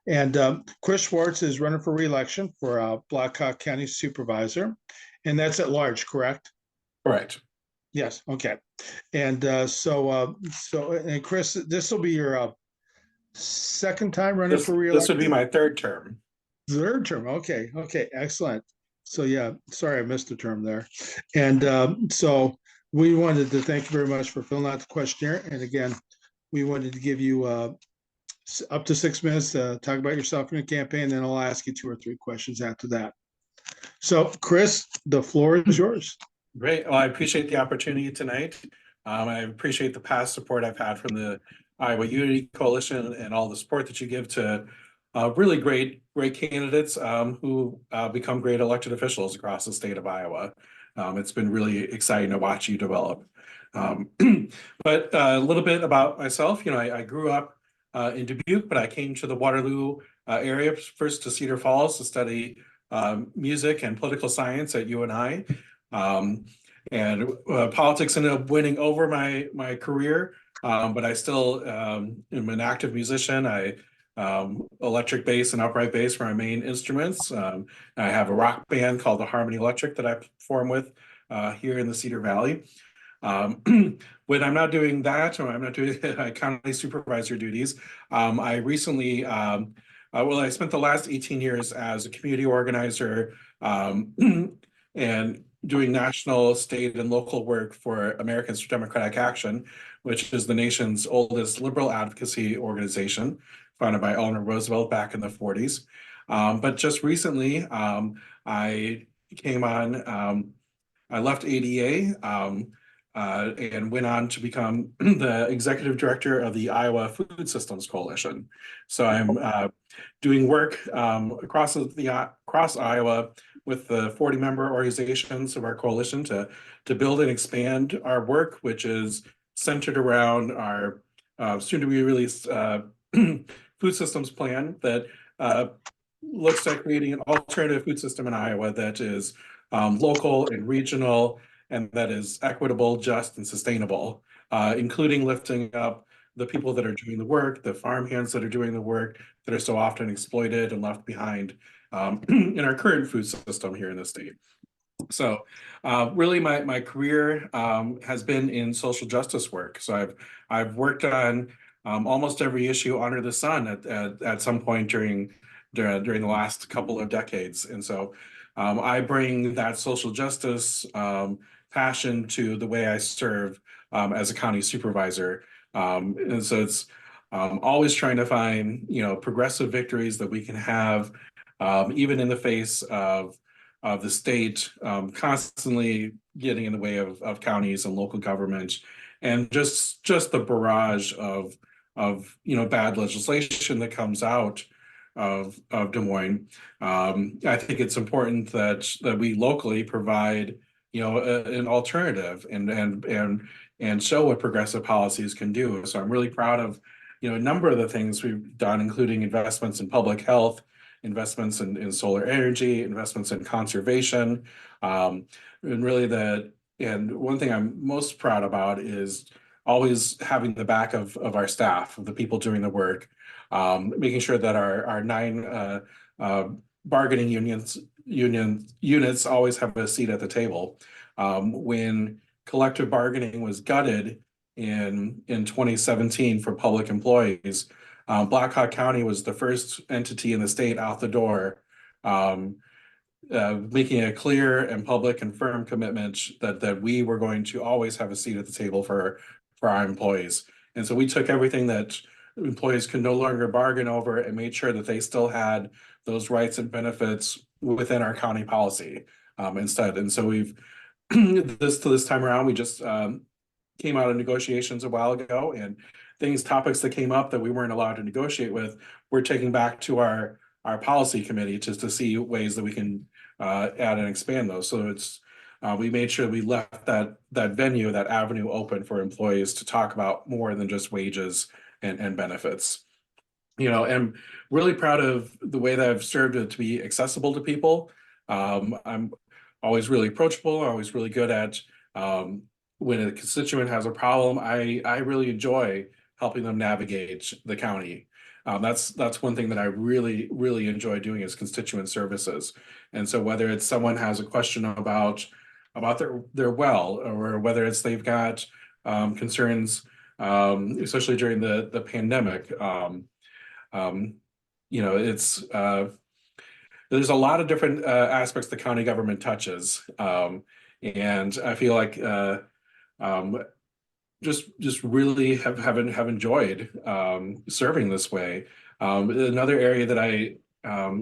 And Chris Schwartz is running for reelection for Blackhawk County Supervisor, and that's at large, correct? Correct. Yes. Okay. And and Chris, this will be your second time running for This would be reelection? my third term. Third term. Okay. Okay. Excellent. So yeah, sorry I missed a term there. And so we wanted to thank you very much for filling out the questionnaire. And again, we wanted to give you up to 6 minutes to talk about yourself and your campaign. Then I'll ask you 2 or 3 questions after that. So Chris, the floor is yours. Great. Well, I appreciate the opportunity tonight. I appreciate the past support I've had from the Iowa Unity Coalition and all the support that you give to really great candidates who become great elected officials across the state of Iowa. It's been really exciting to watch you develop. But a little bit about myself. I grew up in Dubuque, but I came to the Waterloo area first to Cedar Falls to study music and political science at UNI. And politics ended up winning over my career, but I still am an active musician. I electric bass and upright bass for my main instruments. I have a rock band called the Harmony Electric that I perform with here in the Cedar Valley. When I'm not doing that, or I'm not doing county supervisor duties, I recently, I spent the last 18 years as a community organizer and doing national, state, and local work for Americans for Democratic Action, which is the nation's oldest liberal advocacy organization, founded by Eleanor Roosevelt back in the 40s. But just recently, I came on, I left ADA and went on to become the executive director of the Iowa Food Systems Coalition. So I'm doing work across Iowa with the 40 member organizations of our coalition to build and expand our work, which is centered around our soon to be released food systems plan that looks at creating an alternative food system in Iowa that is local and regional, and that is equitable, just, and sustainable, including lifting up the people that are doing the work, the farmhands that are doing the work, that are so often exploited and left behind in our current food system here in the state. So really my career has been in social justice work. So I've worked on almost every issue under the sun at some point during the last couple of decades. And so I bring that social justice passion to the way I serve as a county supervisor. And so it's always trying to find, progressive victories that we can have, even in the face of the state constantly getting in the way of counties and local government, and just the barrage of bad legislation that comes out of Des Moines. I think it's important that we locally provide an alternative and show what progressive policies can do. So I'm really proud of a number of the things we've done, including investments in public health, investments in solar energy, investments in conservation, and really and one thing I'm most proud about is always having the back of our staff, of the people doing the work, making sure that our 9 bargaining units always have a seat at the table. When collective bargaining was gutted in 2017 for public employees, Blackhawk County was the first entity in the state out the door, making a clear and public and firm commitment that we were going to always have a seat at the table for our employees. And so we took everything that employees could no longer bargain over and made sure that they still had those rights and benefits within our county policy instead. And so we've this time around, we just came out of negotiations a while ago, and topics that came up that we weren't allowed to negotiate with, we're taking back to our policy committee just to see ways that we can add and expand those. So it's we made sure we left that venue, that avenue open for employees to talk about more than just wages and benefits. I'm really proud of the way that I've served it to be accessible to people. I'm always really approachable, always really good at when a constituent has a problem, I really enjoy helping them navigate the county. That's one thing that I really enjoy doing is constituent services. And so whether it's someone has a question about their well, or whether it's they've got concerns, especially during the pandemic, it's there's a lot of different aspects the county government touches, and I feel like um, just really have enjoyed serving this way. Another area that I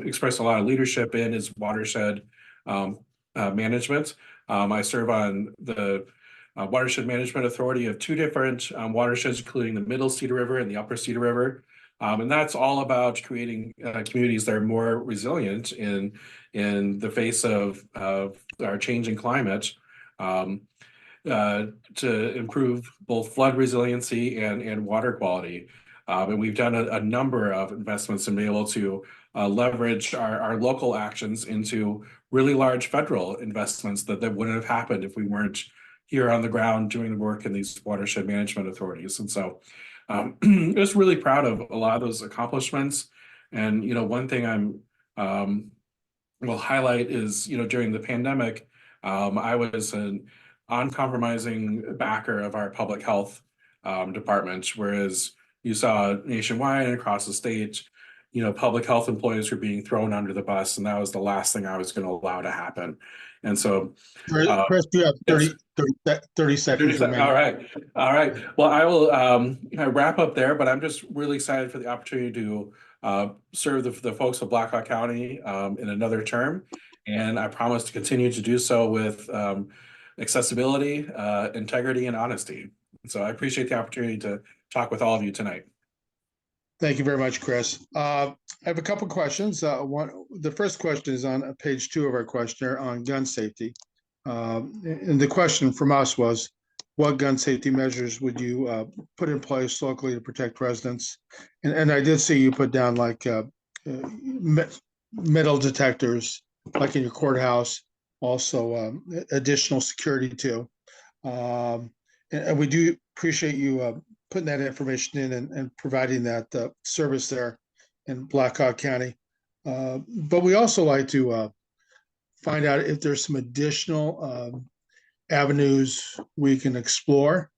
express a lot of leadership in is watershed management. I serve on the Watershed Management Authority of two different watersheds, including the Middle Cedar River and the Upper Cedar River. And that's all about creating communities that are more resilient in the face of our changing climate, to improve both flood resiliency and water quality. And we've done a number of investments and be able to leverage our local actions into really large federal investments that wouldn't have happened if we weren't here on the ground doing the work in these watershed management authorities. And so just really proud of a lot of those accomplishments. And, one thing I'm will highlight is, during the pandemic, I was an uncompromising backer of our public health department, whereas you saw nationwide and across the state, public health employees were being thrown under the bus, and that was the last thing I was going to allow to happen. And so, Chris, you have 30, yes. 30 seconds remaining. All right. Well, I will wrap up there, but I'm just really excited for the opportunity to serve the folks of Blackhawk County in another term. And I promise to continue to do so with accessibility, integrity, and honesty. So I appreciate the opportunity to talk with all of you tonight. Thank you very much, Chris. I have a couple questions. The first question is on page 2 of our questionnaire on gun safety. And the question from us was, what gun safety measures would you put in place locally to protect residents? And I did see you put down like metal detectors, like in your courthouse, also additional security too. And we do appreciate you putting that information in and providing that service there in Blackhawk County. But we also like to find out if there's some additional avenues we can explore.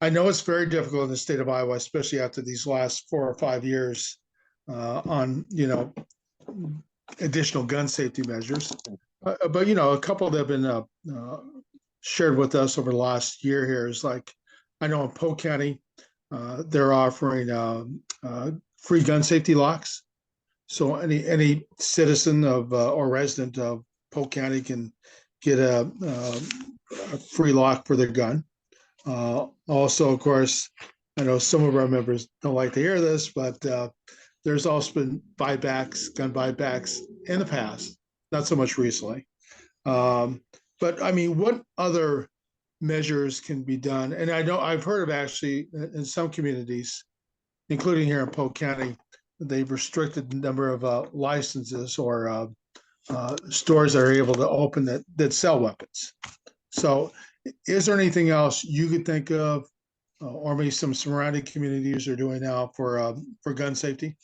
I know it's very difficult in the state of Iowa, especially after these last 4 or 5 years on, additional gun safety measures. But, a couple that have been shared with us over the last year here is like, I know in Polk County, they're offering free gun safety locks. So any citizen of or resident of Polk County can get a free lock for their gun. Also, of course, I know some of our members don't like to hear this, but there's also been gun buybacks in the past, not so much recently. But I mean, what other measures can be done? And I know I've heard of actually in some communities, including here in Polk County, they've restricted the number of licenses or stores that are able to open that sell weapons. So is there anything else you could think of, or maybe some surrounding communities are doing now for gun safety?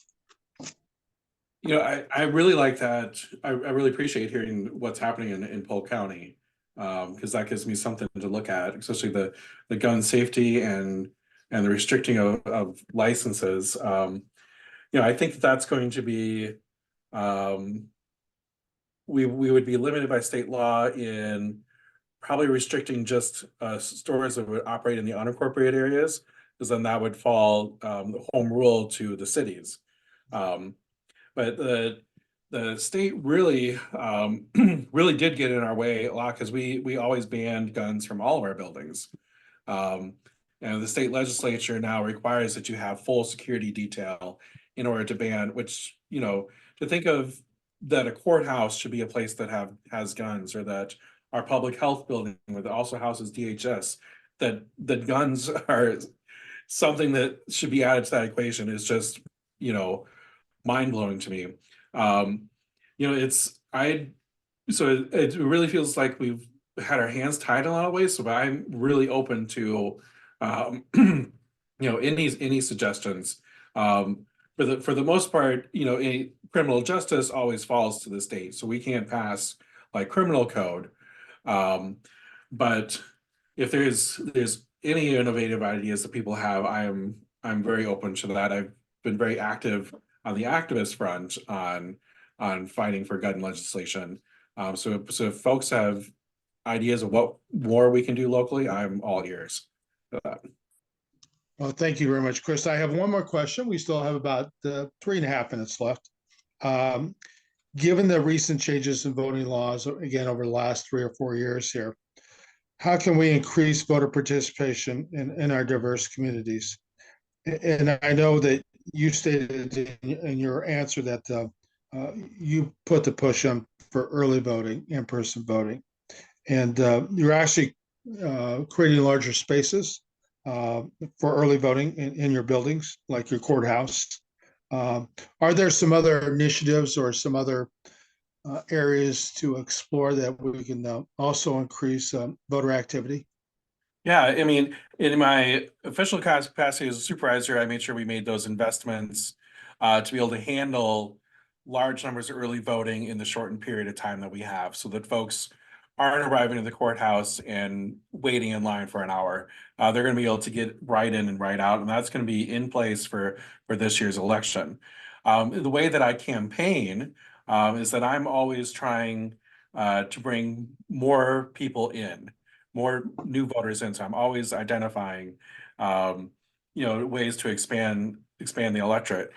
I really like that. I really appreciate hearing what's happening in Polk County, because that gives me something to look at, especially the gun safety and the restricting of licenses. I think that's going to be, we would be limited by state law in probably restricting just stores that would operate in the unincorporated areas, because then that would fall home rule to the cities. But the state really really did get in our way a lot, because we always banned guns from all of our buildings. And the state legislature now requires that you have full security detail in order to ban, which, to think of that a courthouse should be a place that has guns, or that our public health building that also houses DHS, that guns are something that should be added to that equation is just, mind-blowing to me. So it really feels like we've had our hands tied in a lot of ways. So I'm really open to any suggestions. for the most part, criminal justice always falls to the state, so we can't pass like criminal code. But if there's any innovative ideas that people have, I'm very open to that. I've been very active on the activist front on fighting for gun legislation. So if folks have ideas of what more we can do locally, I'm all ears for that. Well, thank you very much, Chris. I have one more question. We still have about 3.5 minutes left. Given the recent changes in voting laws, again, over the last 3 or 4 years here, how can we increase voter participation in our diverse communities? And I know that you stated in your answer that you put the push on for early voting, in-person voting, and you're actually creating larger spaces for early voting in your buildings, like your courthouse. Are there some other initiatives or some other areas to explore that we can also increase voter activity? Yeah, I mean, in my official capacity as a supervisor, I made sure we made those investments to be able to handle large numbers of early voting in the shortened period of time that we have, so that folks aren't arriving at the courthouse and waiting in line for an hour. They're going to be able to get right in and right out, and that's going to be in place for this year's election. The way that I campaign is that I'm always trying to bring more people in, more new voters in. So I'm always identifying, ways to expand the electorate.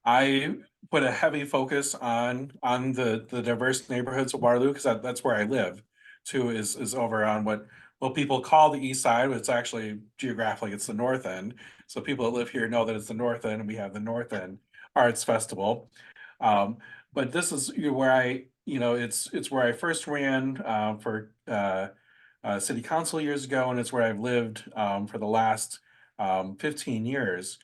I put a heavy focus on the diverse neighborhoods of Waterloo, because that's where I live. Too is over on what people call the east side, but it's actually geographically it's the north end. So people that live here know that it's the north end, and we have the North End Arts Festival. But this is where it's where I first ran for city council years ago, and it's where I've lived for the last 15 years,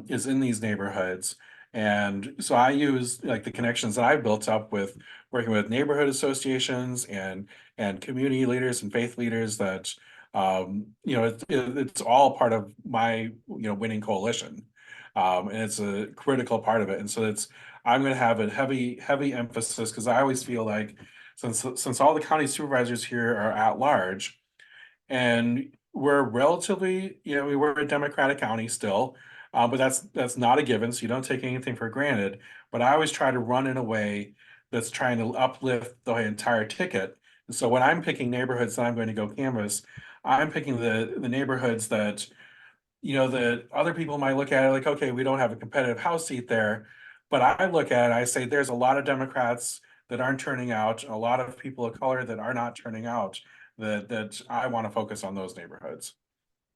is in these neighborhoods. And so I use like the connections that I've built up with working with neighborhood associations and community leaders and faith leaders that it's all part of my winning coalition. And it's a critical part of it. And so I'm going to have a heavy emphasis, because I always feel like since all the county supervisors here are at large, and we're relatively, we're a Democratic county still, but that's not a given. So you don't take anything for granted. But I always try to run in a way that's trying to uplift the entire ticket. And so when I'm picking neighborhoods that I'm going to go canvass, I'm picking the neighborhoods that that other people might look at it like, okay, we don't have a competitive House seat there. But I look at it, I say there's a lot of Democrats that aren't turning out, a lot of people of color that are not turning out, that I want to focus on those neighborhoods.